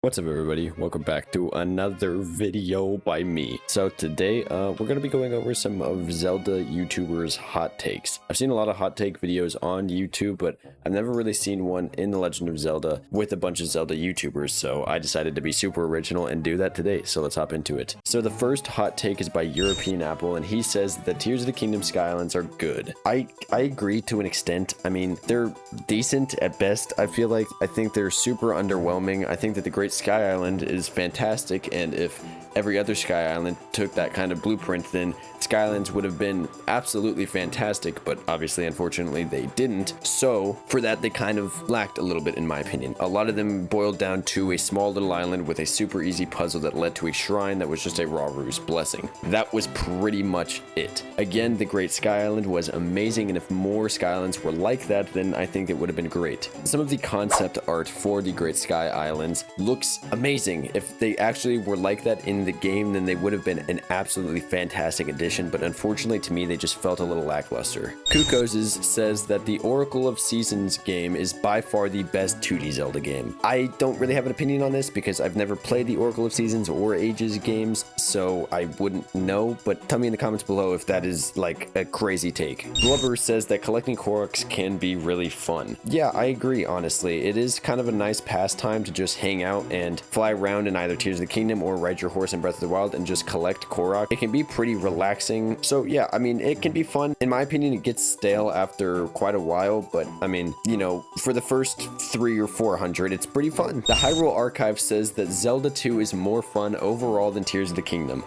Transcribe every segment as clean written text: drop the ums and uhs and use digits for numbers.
What's up everybody, welcome back to another video by me. So today we're going to be going over some of Zelda YouTubers hot takes. I've seen a lot of hot take videos on YouTube, but I've never really seen one in The Legend of Zelda with a bunch of Zelda YouTubers, so I decided to be super original and do that today, so let's hop into it. So the first hot take is by European Apple, and he says that Tears of the Kingdom Sky Islands are good. I agree to an extent. I mean, they're decent at best. I think they're super underwhelming. I think that the Great Sky Island is fantastic, and if every other Sky Island took that kind of blueprint, then Sky Islands would have been absolutely fantastic, but obviously, unfortunately, they didn't. So for that, they kind of lacked a little bit, in my opinion. A lot of them boiled down to a small little island with a super easy puzzle that led to a shrine that was just a raw ruse blessing. That was pretty much it. Again, the Great Sky Island was amazing, and if more Sky Islands were like that, then I think it would have been great. Some of the concept art for the Great Sky Islands looks amazing. If they actually were like that in the game, then they would have been an absolutely fantastic addition, but unfortunately to me, they just felt a little lackluster. Kukos says that the Oracle of Seasons game is by far the best 2D Zelda game. I don't really have an opinion on this because I've never played the Oracle of Seasons or Ages games, so I wouldn't know, but tell me in the comments below if that is like a crazy take. Glover says that collecting Koroks can be really fun. Yeah, I agree, honestly. It is kind of a nice pastime to just hang out and fly around in either Tears of the Kingdom or ride your horse in Breath of the Wild and just collect Korok. It can be pretty relaxing. So yeah, I mean, it can be fun. In my opinion, it gets stale after quite a while, but I mean, you know, for the first 300 or 400, it's pretty fun. The Hyrule Archive says that Zelda 2 is more fun overall than Tears of the Kingdom.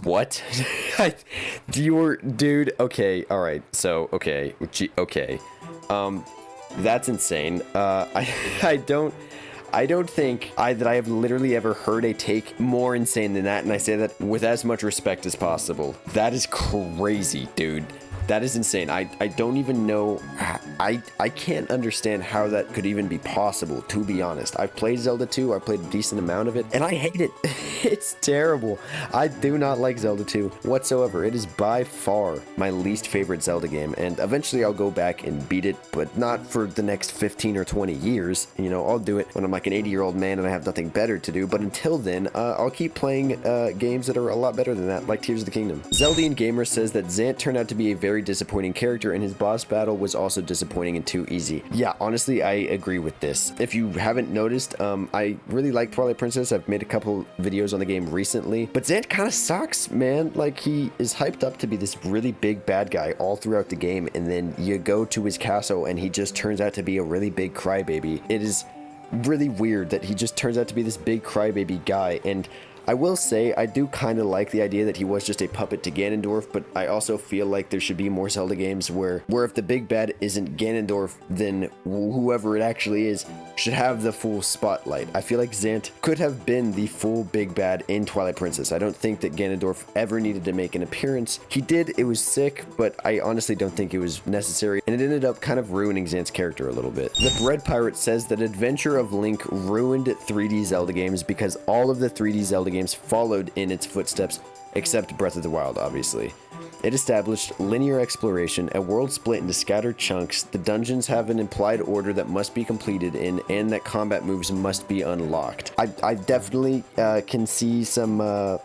What? Dude, okay, all right, so, okay, that's insane. I don't think that I have literally ever heard a take more insane than that, and I say that with as much respect as possible. That is crazy, dude. That is insane. I don't even know. I can't understand how that could even be possible, to be honest. I've played Zelda 2. I played a decent amount of it, and I hate it. It's terrible. I do not like Zelda 2 whatsoever. It is by far my least favorite Zelda game, and eventually I'll go back and beat it, but not for the next 15 or 20 years. You know, I'll do it when I'm like an 80-year-old man and I have nothing better to do, but until then, I'll keep playing games that are a lot better than that, like Tears of the Kingdom. Zeldian Gamer says that Zant turned out to be a very disappointing character, and his boss battle was also disappointing and too easy. Yeah, honestly, I agree with this. If you haven't noticed, I really like Twilight Princess. I've made a couple videos on the game recently, but Zant kind of sucks, man. Like, he is hyped up to be this really big bad guy all throughout the game, and then you go to his castle and he just turns out to be a really big crybaby. It is really weird that he just turns out to be this big crybaby guy, and I will say, I do kind of like the idea that he was just a puppet to Ganondorf, but I also feel like there should be more Zelda games where if the big bad isn't Ganondorf, then whoever it actually is should have the full spotlight. I feel like Zant could have been the full big bad in Twilight Princess. I don't think that Ganondorf ever needed to make an appearance. He did, it was sick, but I honestly don't think it was necessary, and it ended up kind of ruining Zant's character a little bit. The Bread Pirate says that Adventure of Link ruined 3D Zelda games because all of the 3D Zelda games followed in its footsteps, except Breath of the Wild, obviously. It established linear exploration, a world split into scattered chunks, the dungeons have an implied order that must be completed in, and that combat moves must be unlocked. I definitely can see some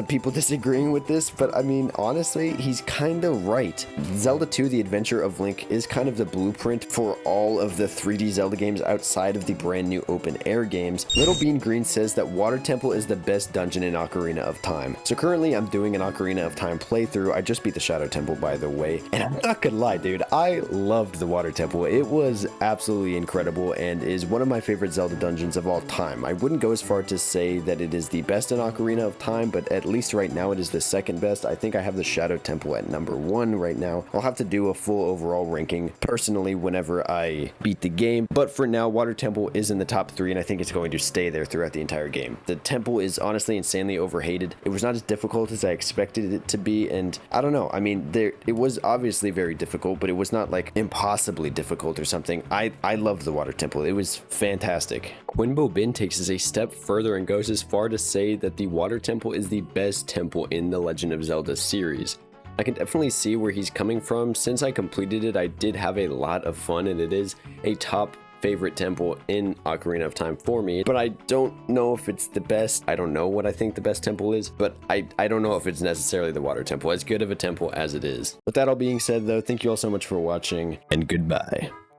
people disagreeing with this, but I mean, honestly, he's kind of right. Zelda 2, The Adventure of Link, is kind of the blueprint for all of the 3D Zelda games outside of the brand new open air games. Little Bean Green says that Water Temple is the best dungeon in Ocarina of Time. So currently I'm doing an Ocarina of Time playthrough. I just beat the Shadow Temple, by the way, and I'm not gonna lie, dude, I loved the Water Temple. It was absolutely incredible and is one of my favorite Zelda dungeons of all time. I wouldn't go as far to say that it is the best in Ocarina of Time, but at least right now it is the second best. I think I have the Shadow Temple at number 1 right now. I'll have to do a full overall ranking personally whenever I beat the game, but for now, Water Temple is in the top 3, and I think it's going to stay there throughout the entire game. The temple is honestly insanely overhated. It was not as difficult as I expected it to be, and I don't know. I mean, it was obviously very difficult, but it was not like impossibly difficult or something. I loved the Water Temple. It was fantastic. Quinbo Bin takes it a step further and goes as far to say that the Water Temple is the best temple in the Legend of Zelda series. I can definitely see where he's coming from. Since I completed it, I did have a lot of fun, and it is a top favorite temple in Ocarina of Time for me, but I don't know if it's the best. I don't know what I think the best temple is, but I don't know if it's necessarily the water temple, as good of a temple as it is. With that all being said though, thank you all so much for watching, and goodbye.